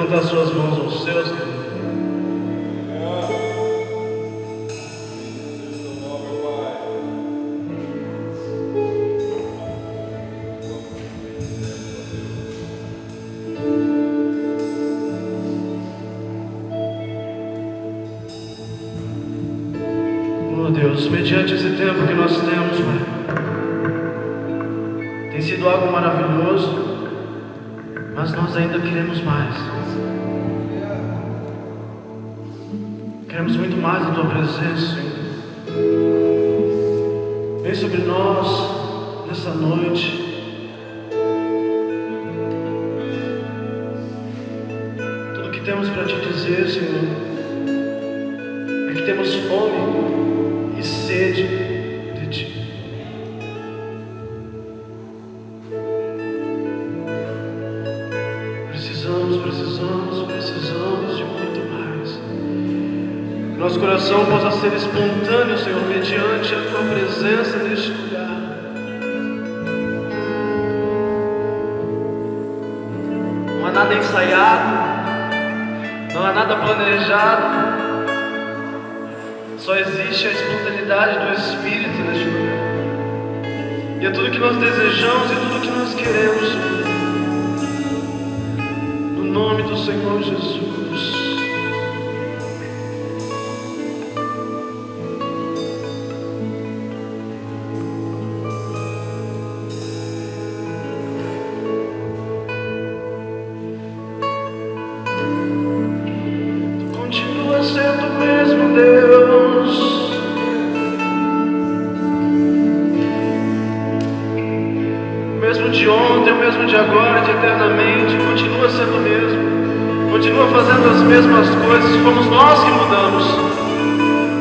levantar suas mãos aos céus, querido. Oh Deus, mediante esse tempo que nós temos, Pai, tem sido algo maravilhoso, mas nós ainda queremos mais. Queremos muito mais da Tua presença, Senhor. Vem sobre nós nessa noite. Tudo que temos para Te dizer, Senhor, é que temos fome e sede de Ti. Precisamos de muito mais. Que nosso coração possa ser espontâneo, Senhor, mediante a Tua presença neste lugar. Não há nada ensaiado, não há nada planejado, só existe a espontaneidade do Espírito neste lugar. E é tudo que nós desejamos e tudo que nós queremos, Senhor. No nome do Senhor Jesus. Tu continua sendo o mesmo Deus. Mesmo de ontem, o mesmo de agora, de eternamente, continua sendo o mesmo, continua fazendo as mesmas coisas. Fomos nós que mudamos,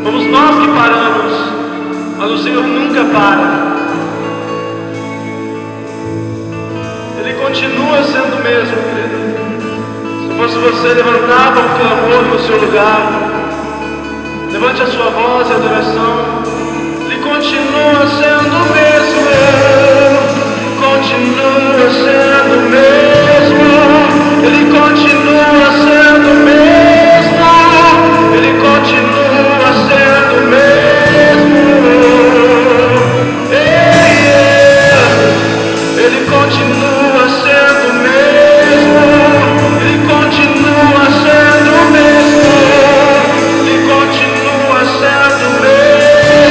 fomos nós que paramos, mas o Senhor nunca para. Ele continua sendo o mesmo, querido. Se fosse você, levantava um clamor no seu lugar, levante a sua voz em adoração. Ele continua sendo o mesmo. Continua sendo o mesmo, Ele continua sendo o mesmo, Ele continua sendo o mesmo, Ele continua sendo o mesmo, Ele continua sendo o mesmo, Ele continua sendo o mesmo.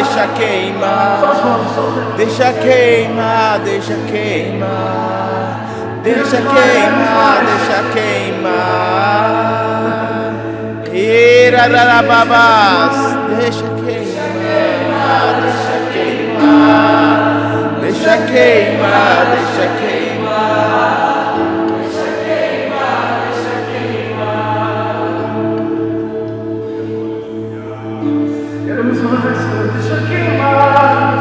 deixa queimar, deixa queimar, deixa queimar, deixa queimar, deixa queimar. Irarababás, deixa queimar, deixa queimar, deixa queimar, deixa queimar. Deixa queimar, deixa queimar,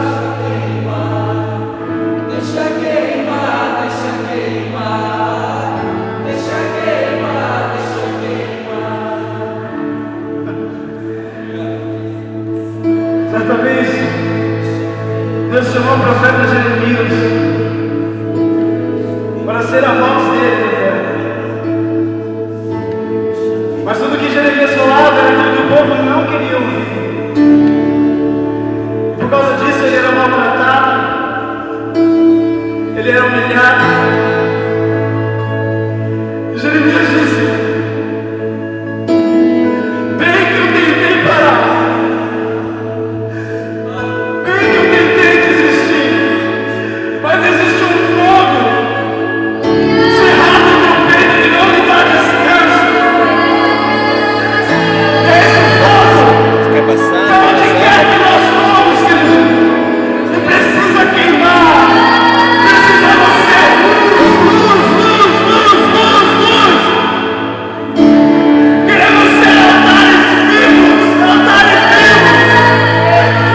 deixa queimar, deixa queimar, deixa queimar. Certa vez, Deus chamou o profeta Jeremias para ser a voz dele na terra. Mas tudo que Jeremias falava era tudo que o povo não queria ouvir. Por causa disso, ele era maltratado, ele era humilhado. E Jeremias disse: bem que eu tentei parar, bem que eu tentei desistir, mas existe um fogo cerrado no meu peito que não me dá descanso. Esse fogo, Quer passar? onde quer que nós vamos, querido, e precisa queimar, precisa você, luz, luz, luz, luz, luz. Queremos ser altares vivos, altares vivos.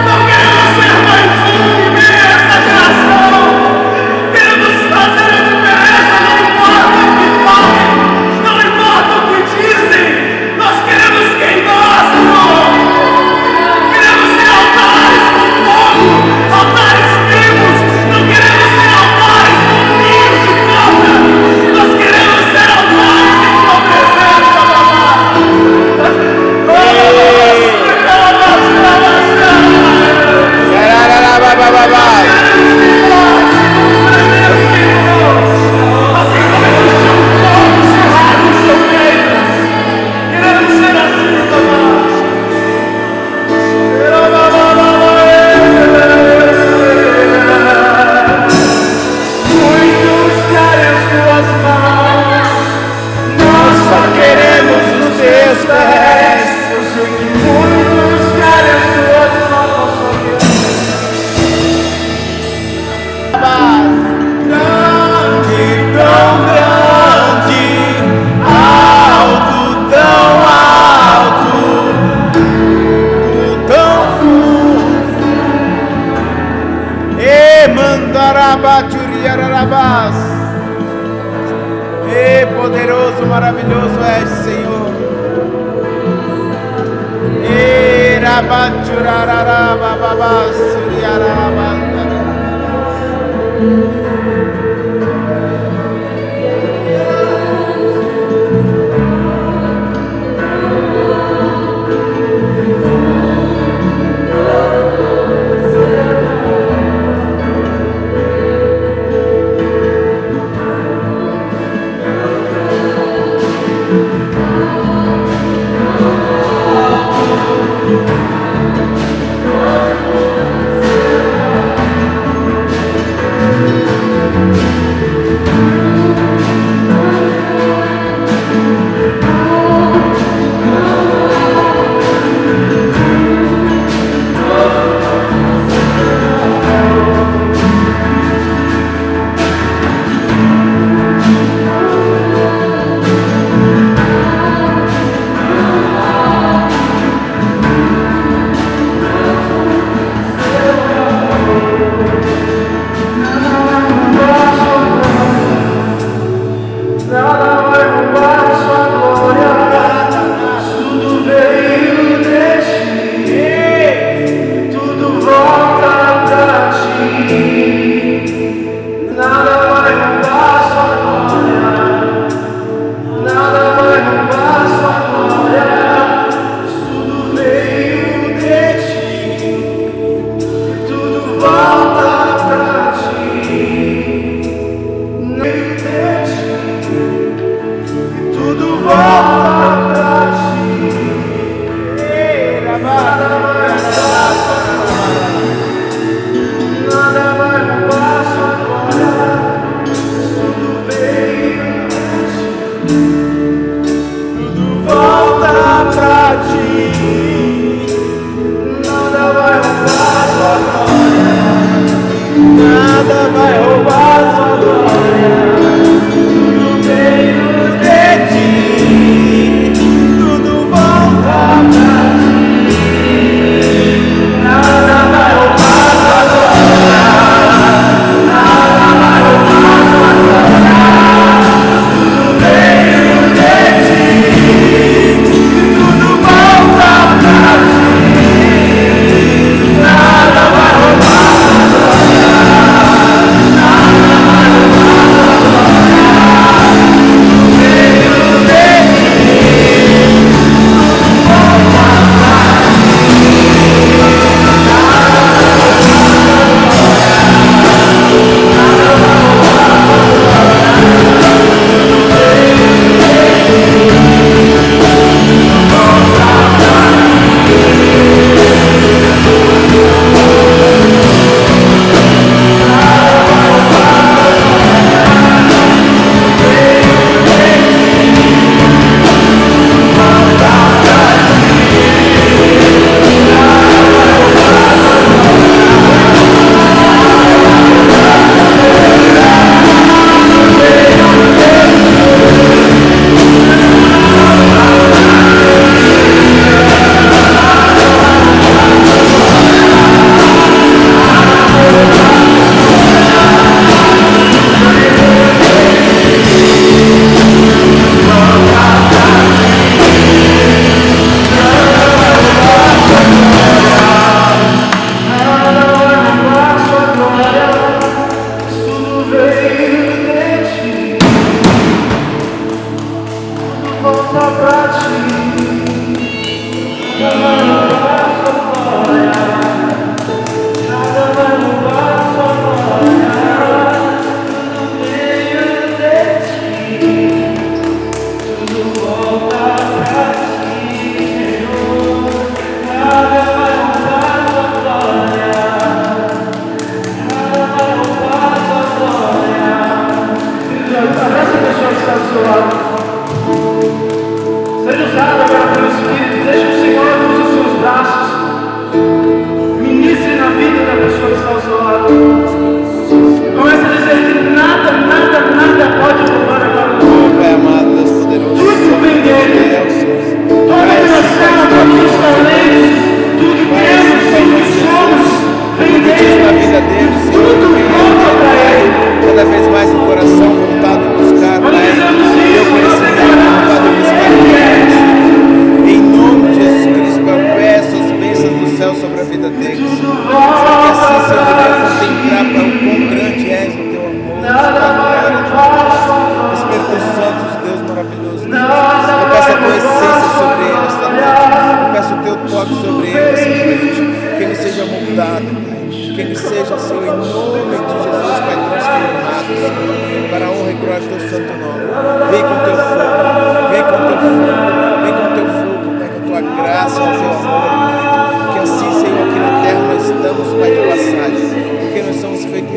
Não queremos ser mais um em meio a essa geração. Queremos fazer a diferença, não importa o que falem, não importa o que dizem. Nós queremos queimar, Senhor. Queremos ser altares com fogo, altares vivos. Não queremos ser altares com vinhos de cobra. Nós queremos ser altares em tua presença, assim como existe um fogo cerrado no seu peito, queremos ser assim, Tomás. Muitos querem as tuas mãos, nós só queremos os teus pés. Eu sei que muitos querem as tuas mãos, nós só queremos. Grande, tão grande, alto, tão alto, tão fundo. E mandarabachuriarabás. E poderoso, maravilhoso és, Senhor. E rabachurarababás, suriarabás.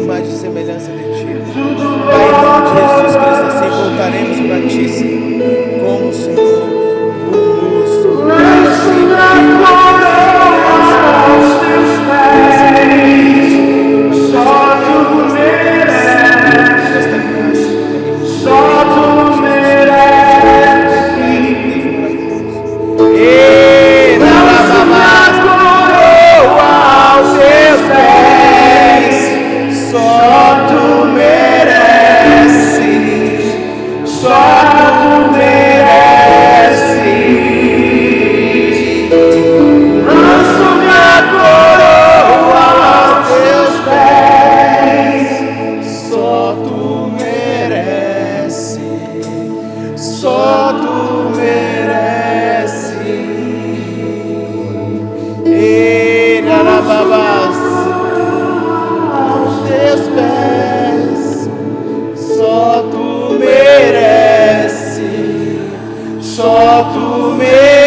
imagem e semelhança de Ti. Pai, em nome de Jesus Cristo, assim voltaremos para Ti, Senhor, como o Senhor conosco. Pai, assim, Só tu mereces, só tu mereces. e lança mais aos teus pés. Só tu mereces, só tu mereces. Lanço minha coroa aos teus pés. Só tu mereces, só tu mereces. E babás aos teus pés. Só tu mereces, só tu mereces.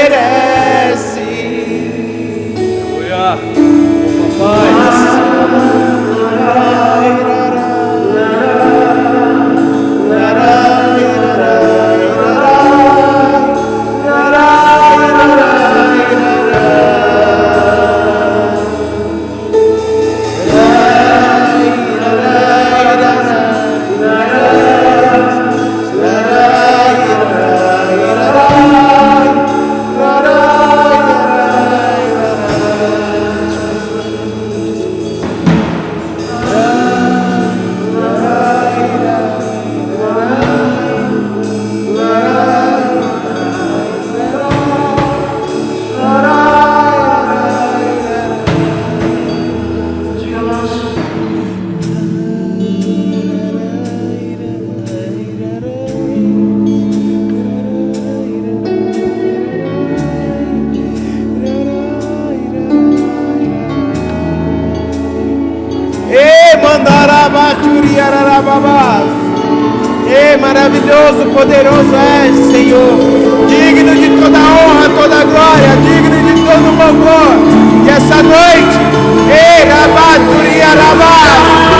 E maravilhoso, poderoso és, Senhor, digno de toda honra, toda glória, digno de todo louvor. E essa noite, Rabá,